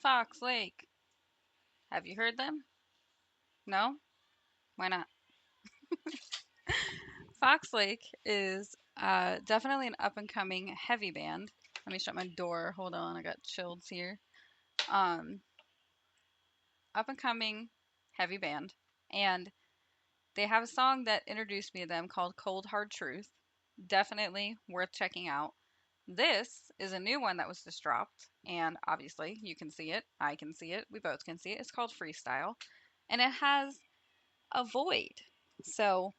Fox Lake. Have you heard them? No? Why not? Fox Lake is definitely an up and coming heavy band. Let me shut my door. Hold on, I got chills here. Um, Up and coming heavy band. And they have a song that introduced me to them called Cold Hard Truth. Definitely worth checking out. This is a new one that was just dropped, and obviously you can see it. I can see it. We both can see it. It's called Freestyle, and it has a void. So,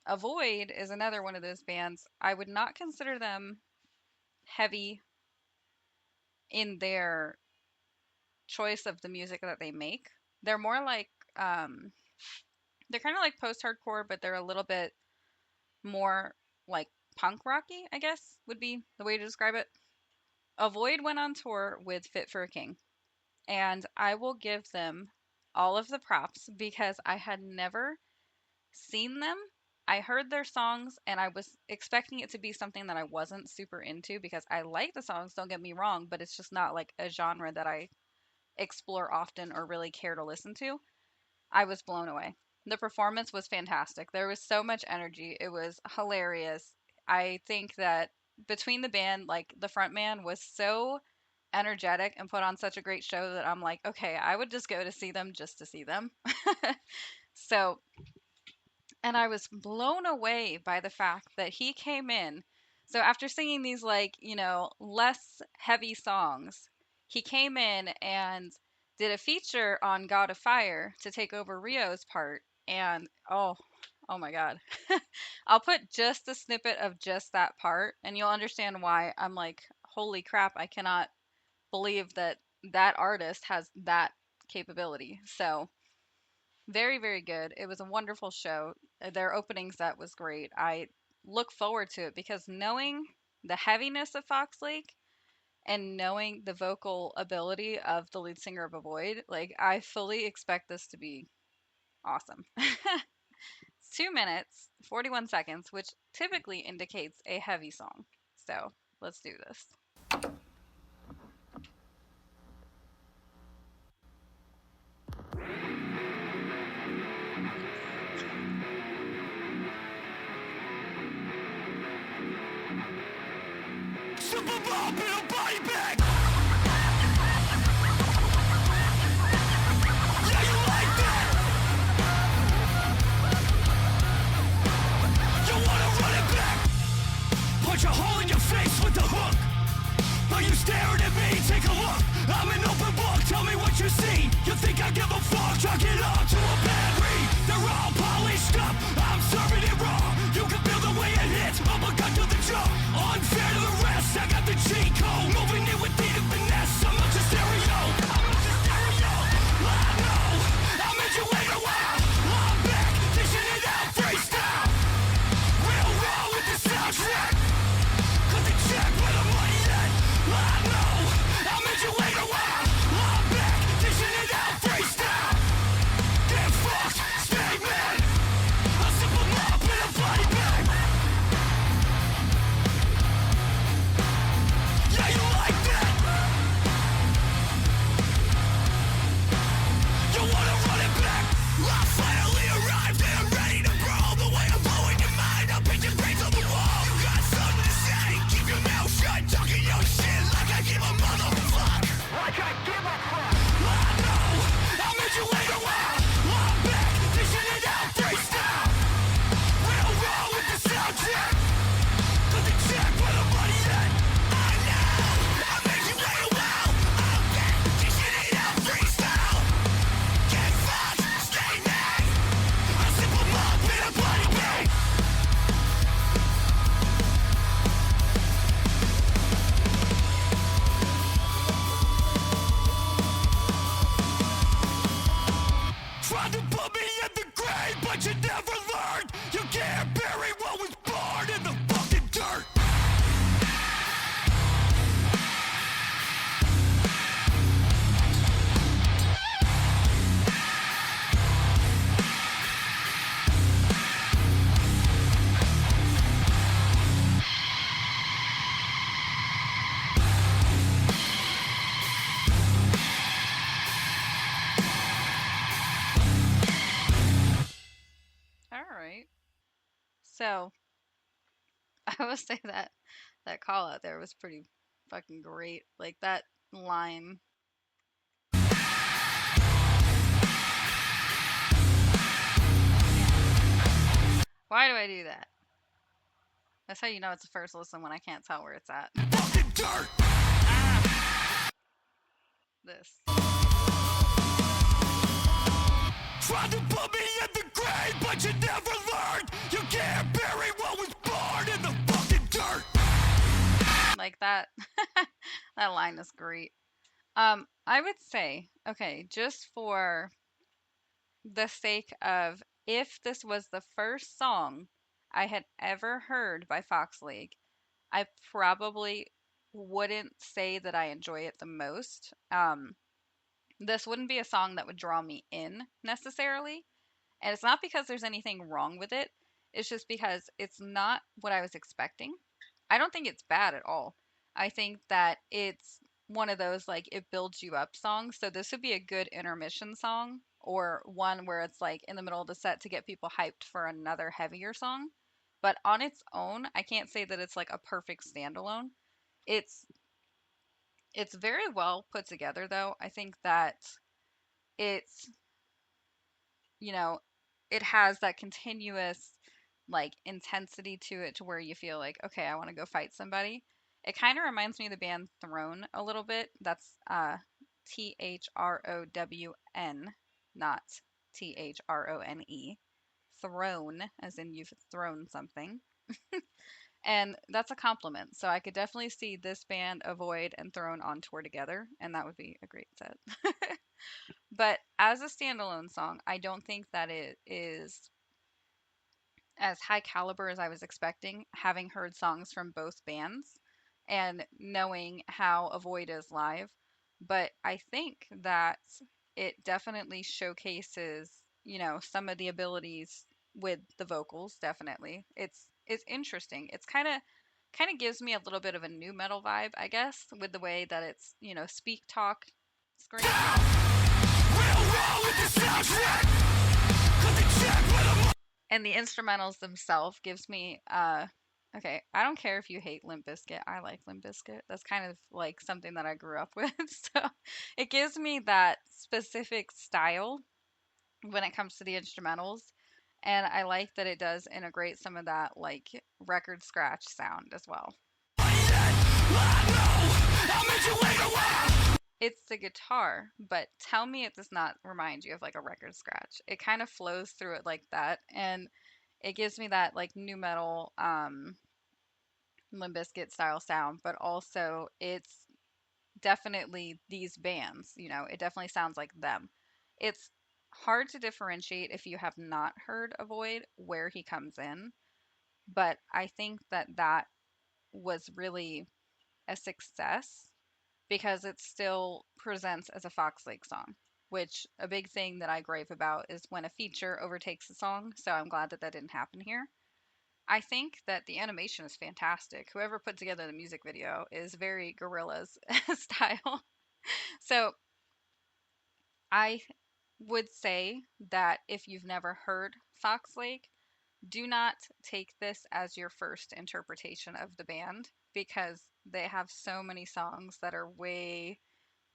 a void is another one of those bands. I would not consider them heavy in their choice of the music that they make. They're more like, um, they're kind of like post hardcore, but they're a little bit more like punk rocky, I guess would be the way to describe it. Avoid went on tour with Fit for a King, and I will give them all of the props because I had never seen them. I heard their songs and I was expecting it to be something that I wasn't super into because I like the songs, don't get me wrong, but it's just not like a genre that I explore often or really care to listen to. I was blown away. The performance was fantastic. There was so much energy. It was hilarious. I think that between the band, like the front man was so energetic and put on such a great show that I'm like, okay, I would just go to see them just to see them. So, and I was blown away by the fact that he came in. So after singing these like, less heavy songs, he came in and did a feature on God of Fire to take over Rio's part. And oh my God. I'll put just a snippet of just that part and you'll understand why I'm like, holy crap, I cannot believe that that artist has that capability. So, very, very good. It was a wonderful show. Their opening set was great. I look forward to it because knowing the heaviness of Fox Lake and knowing the vocal ability of the lead singer of Avoid, like I fully expect this to be awesome. It's 2 minutes, 41 seconds, which typically indicates a heavy song. So let's do this. Simple ball, build body bag. Yeah, you like that? You wanna run it back? Punch a hole in your face with the hook. Are you staring at me? Take a look. I'm an open book. Tell me what you see. You think I give a fuck? Chalk it up to a bad read. They're all polished up. I'm serving it raw. You can feel the way it hits. I'm a gun to the jaw. Unfair to the rest. I got the cheat code. Moving in with the finesse. I'm not your stereo. I'm not your stereo. I know. I made you wait a while. I'm back. Dishing it out. Freestyle. Real raw with the soundtrack. Cut the check where the money at. I know. I made you wait a while. I'm back. Dishing it out. Freestyle. Get fucked. Stay mad. I'll sip 'em up in a body bag. Yeah, you like that? You wanna run it back? I finally arrived and I'm ready to brawl. The way I'm blowing your mind, I'll paint your brains on the wall. You got something to say, keep your mouth shut. Talking your shit like I give a motherfuck. Like I give a fuck. I know, I made you wait a while. I'm back, dishing it out, freestyle. Real raw with the soundtrack. Cut the check where the money at. I know, I made you wait a while. I'm back, dishing it out, freestyle. Get fucked, stay mad. I sip 'em up in a body bag. Tried to put me in the grave, but you never learned. You can't bury what was born in the fucking dirt. So I would say that that call out there was pretty fucking great. Like that line. Why do I do that? That's how you know it's a first listen when I can't tell where it's at. Fucking dirt. This. Tried to put me in the grave, but you never learned. You can't bury what was born in the fucking dirt. Like that. That line is great. I would say, okay, just for the sake of if this was the first song I had ever heard by Fox League, I probably wouldn't say that I enjoy it the most. This wouldn't be a song that would draw me in necessarily. And it's not because there's anything wrong with it, it's just because it's not what I was expecting. I don't think it's bad at all. I think that it's one of those like it builds you up songs. So this would be a good intermission song or one where it's like in the middle of the set to get people hyped for another heavier song. But on its own, I can't say that it's like a perfect standalone. It's it's very well put together though. I think that it's, you know, it has that continuous like intensity to it to where you feel like, okay, I want to go fight somebody. It kind of reminds me of the band Throne a little bit. That's Thrown, not Throne. Throne, as in you've thrown something. And that's a compliment. So I could definitely see this band, Avoid, and Throne on tour together, and that would be a great set. But as a standalone song, I don't think that it is as high caliber as I was expecting, having heard songs from both bands and knowing how Avoid is live. But I think that it definitely showcases, some of the abilities with the vocals, definitely. It's interesting. It's kind of gives me a little bit of a new metal vibe, I guess, with the way that it's, speak talk scream. Real raw with the soundtrack. Cause they check with a And the instrumentals themselves gives me okay, I don't care if you hate Limp Bizkit. I like Limp Bizkit. That's kind of like something that I grew up with. So it gives me that specific style when it comes to the instrumentals. And I like that it does integrate some of that like record scratch sound as well. I'll meet you later. It's the guitar, but tell me it does not remind you of like a record scratch. It kind of flows through it like that, and it gives me that like new metal Limp Bizkit style sound, but also it's definitely these bands, it definitely sounds like them. It's hard to differentiate if you have not heard Avoid where he comes in, but I think that that was really a success because it still presents as a Fox Lake song, which a big thing that I gripe about is when a feature overtakes a song. So I'm glad that that didn't happen here. I think that the animation is fantastic. Whoever put together the music video is very Gorillaz style. So I would say that if you've never heard Fox Lake, do not take this as your first interpretation of the band because they have so many songs that are way,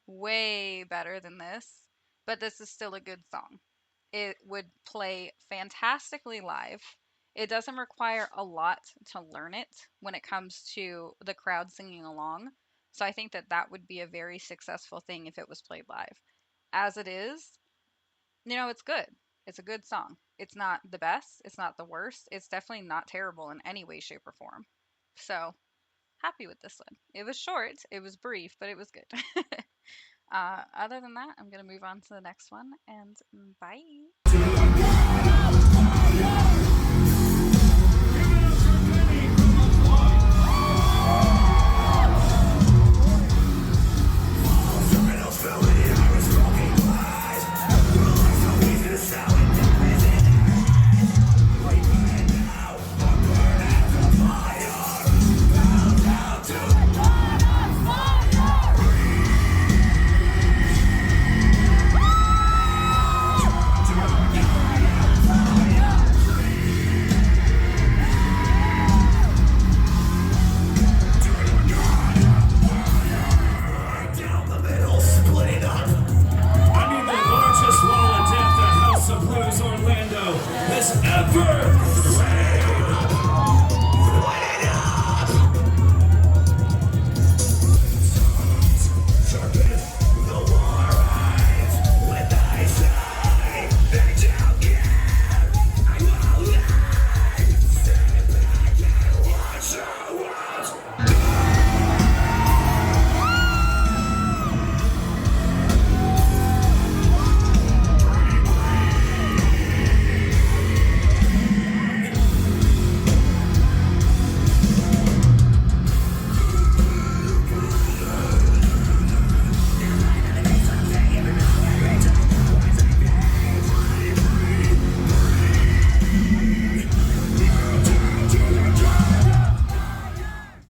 way better than this. But this is still a good song. It would play fantastically live. It doesn't require a lot to learn it when it comes to the crowd singing along. So I think that that would be a very successful thing if it was played live. As it is, it's good. It's a good song. It's not the best, it's not the worst. It's definitely not terrible in any way, shape, or form. So, happy with this one. It was short, it was brief, but it was good. Other than that, I'm going to move on to the next one and bye.